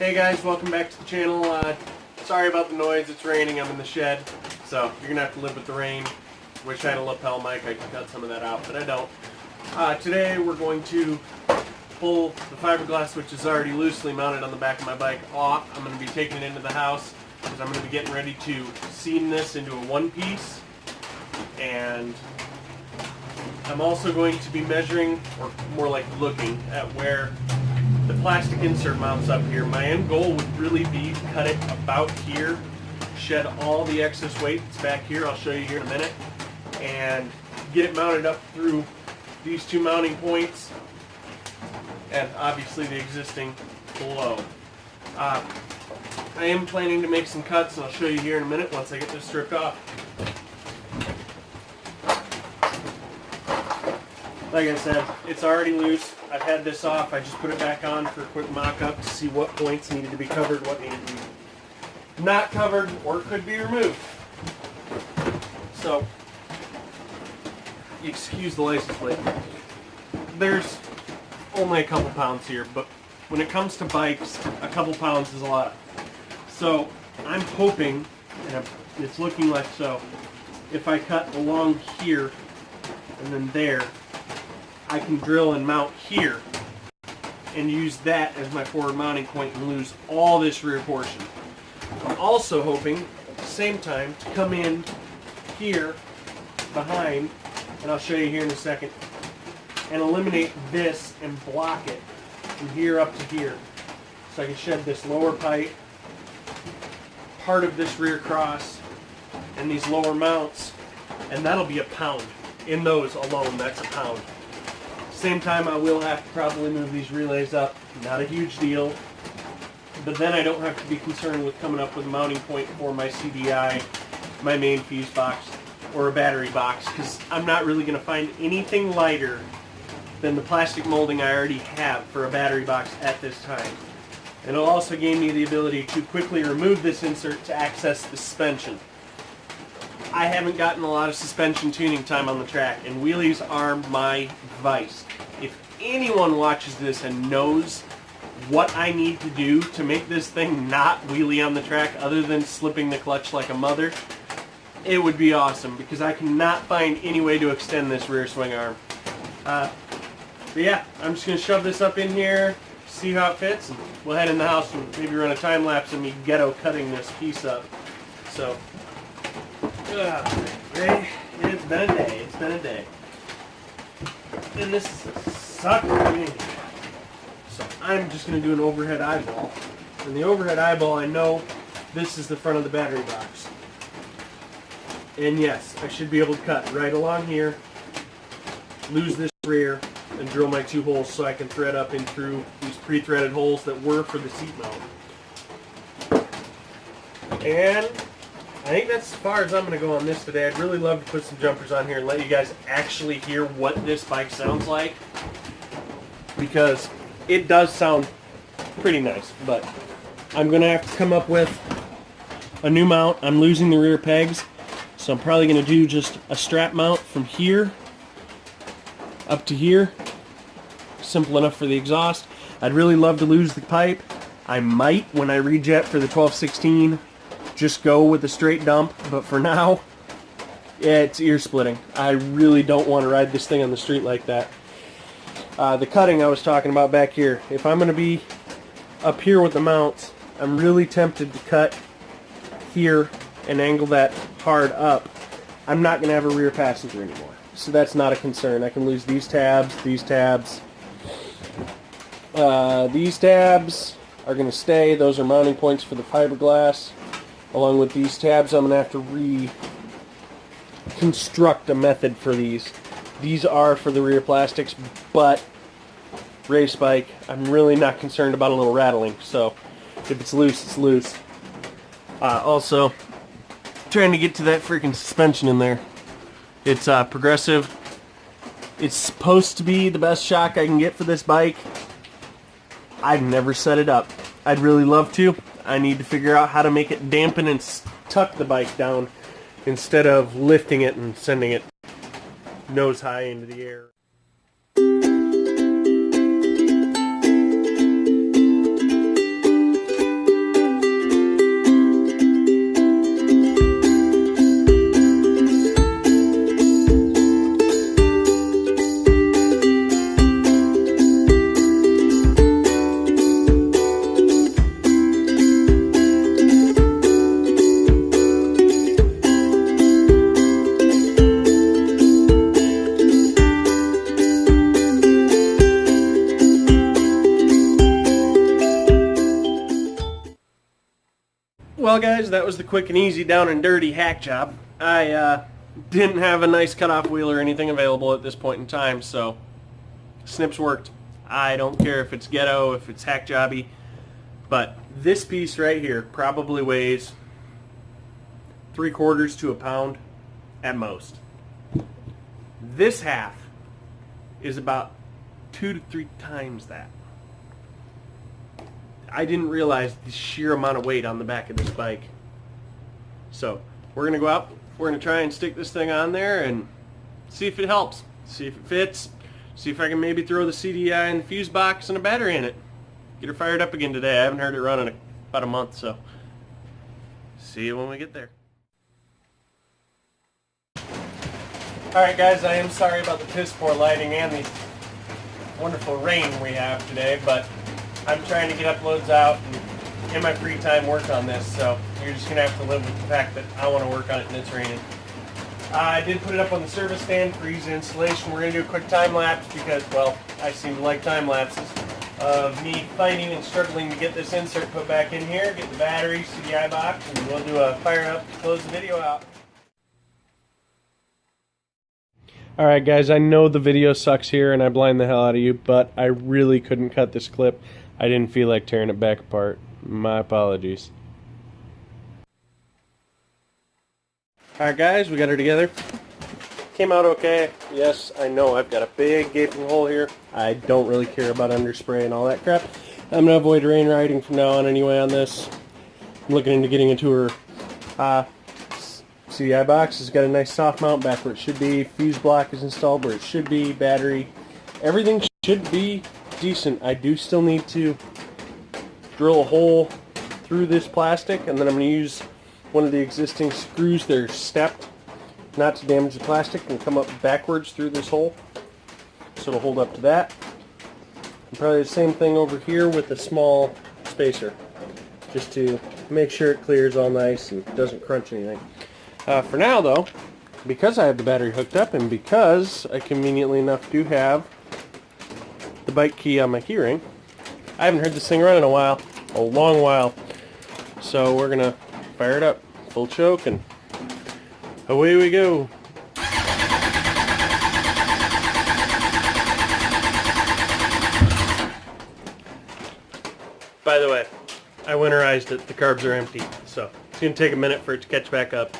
Hey guys, welcome back to the channel. Sorry about the noise, it's raining, I'm in the shed, so you're going to have to live with the rain. Wish I had a lapel mic, I could cut some of that out, but I don't. Today we're going to pull the fiberglass, which is already loosely mounted on the back of my bike, off. I'm going to be taking it into the house because I'm going to be getting ready to seam this into a one-piece. And I'm also going to be measuring, or more like looking, at where the plastic insert mounts up here. My end goal would really be to cut it about here, shed all the excess weight that's back here, I'll show you here in a minute, and get it mounted up through these two mounting points, and obviously the existing below. I am planning to make some cuts, and I'll show you here in a minute once I get this stripped off. Like I said, it's already loose. I've had this off. I just put it back on for a quick mock-up to see what points needed to be covered, what needed to be not covered, or could be removed. So, excuse the license plate. There's only a couple pounds here, but when it comes to bikes, a couple pounds is a lot. So, I'm hoping, and it's looking like so, if I cut along here and then there, I can drill and mount here and use that as my forward mounting point and lose all this rear portion. I'm also hoping at the same time to come in here behind, and I'll show you here in a second, and eliminate this and block it from here up to here. So I can shed this lower pipe, part of this rear cross, and these lower mounts, and that'll be a pound. In those alone, that's a pound. Same time, I will have to probably move these relays up. Not a huge deal. But then I don't have to be concerned with coming up with a mounting point for my CDI, my main fuse box, or a battery box, because I'm not really going to find anything lighter than the plastic molding I already have for a battery box at this time. And it'll also gain me the ability to quickly remove this insert to access the suspension. I haven't gotten a lot of suspension tuning time on the track, and wheelies are my vice. If anyone watches this and knows what I need to do to make this thing not wheelie on the track other than slipping the clutch like a mother, it would be awesome, because I cannot find any way to extend this rear swing arm. But yeah, I'm just going to shove this up in here, see how it fits, and we'll head in the house and maybe run a time lapse of me ghetto cutting this piece up. So, it's been a day, it's been a day. And this sucks. So I'm just going to do an overhead eyeball. And the overhead eyeball, I know this is the front of the battery box. And yes, I should be able to cut right along here, lose this rear, and drill my two holes so I can thread up in through these pre-threaded holes that were for the seat mount. And I think that's as far as I'm going to go on this today. I'd really love to put some jumpers on here and let you guys actually hear what this bike sounds like, because it does sound pretty nice, but I'm going to have to come up with a new mount. I'm losing the rear pegs, so I'm probably going to do just a strap mount from here up to here. Simple enough for the exhaust. I'd really love to lose the pipe. I might, when I rejet for the 1216, just go with a straight dump, but for now, yeah, it's ear splitting. I really don't want to ride this thing on the street like that. The cutting I was talking about back here, if I'm going to be up here with the mounts, I'm really tempted to cut here and angle that hard up. I'm not going to have a rear passenger anymore, so that's not a concern. I can lose these tabs, these tabs. These tabs are going to stay. Those are mounting points for the fiberglass. Along with these tabs, I'm going to have to reconstruct a method for these. These are for the rear plastics, but race bike, I'm really not concerned about a little rattling. So if it's loose, it's loose. Also, trying to get to that freaking suspension in there. It's progressive. It's supposed to be the best shock I can get for this bike. I've never set it up. I'd really love to. I need to figure out how to make it dampen and tuck the bike down instead of lifting it and sending it nose high into the air. Well guys, that was the quick and easy down and dirty hack job. I didn't have a nice cutoff wheel or anything available at this point in time, so snips worked. I don't care if it's ghetto, if it's hack jobby, but this piece right here probably weighs 3/4 to a pound at most. This half is about 2 to 3 times that. I didn't realize the sheer amount of weight on the back of this bike. So we're going to go out, we're going to try and stick this thing on there and see if it helps, see if it fits, see if I can maybe throw the CDI and the fuse box and a battery in it. Get her fired up again today. I haven't heard it run in about a month, so see you when we get there. Alright guys, I am sorry about the piss poor lighting and the wonderful rain we have today, but I'm trying to get uploads out and in my free time work on this, so you're just going to have to live with the fact that I want to work on it and it's raining. I did put it up on the service stand for easy installation. We're going to do a quick time lapse because, well, I seem to like time lapses of me fighting and struggling to get this insert put back in here, get the battery, CDI box, and we'll do a fire up to close the video out. Alright guys, I know the video sucks here and I blind the hell out of you, but I really couldn't cut this clip. I didn't feel like tearing it back apart. My apologies. Alright guys, we got her together. Came out okay. Yes, I know I've got a big gaping hole here. I don't really care about underspray and all that crap. I'm going to avoid rain riding from now on anyway on this. I'm looking into getting into her CDI box. Has got a nice soft mount back where it should be. Fuse block is installed where it should be. Battery. Everything should be decent. I do still need to drill a hole through this plastic, and then I'm going to use one of the existing screws that are stepped not to damage the plastic and come up backwards through this hole, so it'll hold up to that. And probably the same thing over here with a small spacer, just to make sure it clears all nice and doesn't crunch anything. For now though, because I have the battery hooked up and because I conveniently enough do have the bike key on my keyring, I haven't heard this thing run in a while, a long while. So we're gonna fire it up, full choke, and away we go. By the way, I winterized it. The carbs are empty, so it's gonna take a minute for it to catch back up.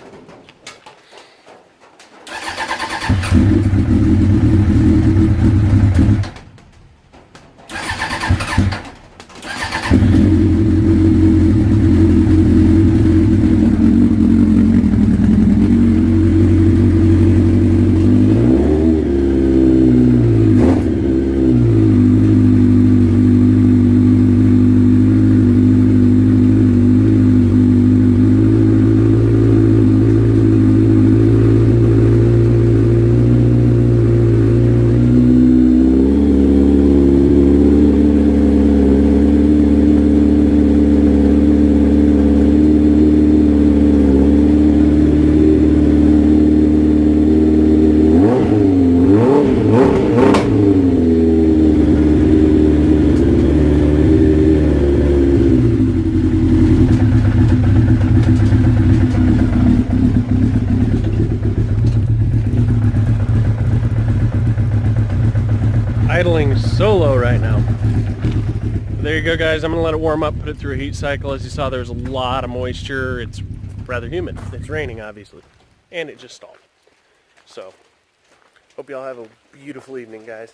Idling so low right now. There you go guys, I'm gonna let it warm up, put it through a heat cycle. As you saw, there's a lot of moisture. It's rather humid. It's raining obviously, and it just stalled. So hope y'all have a beautiful evening guys.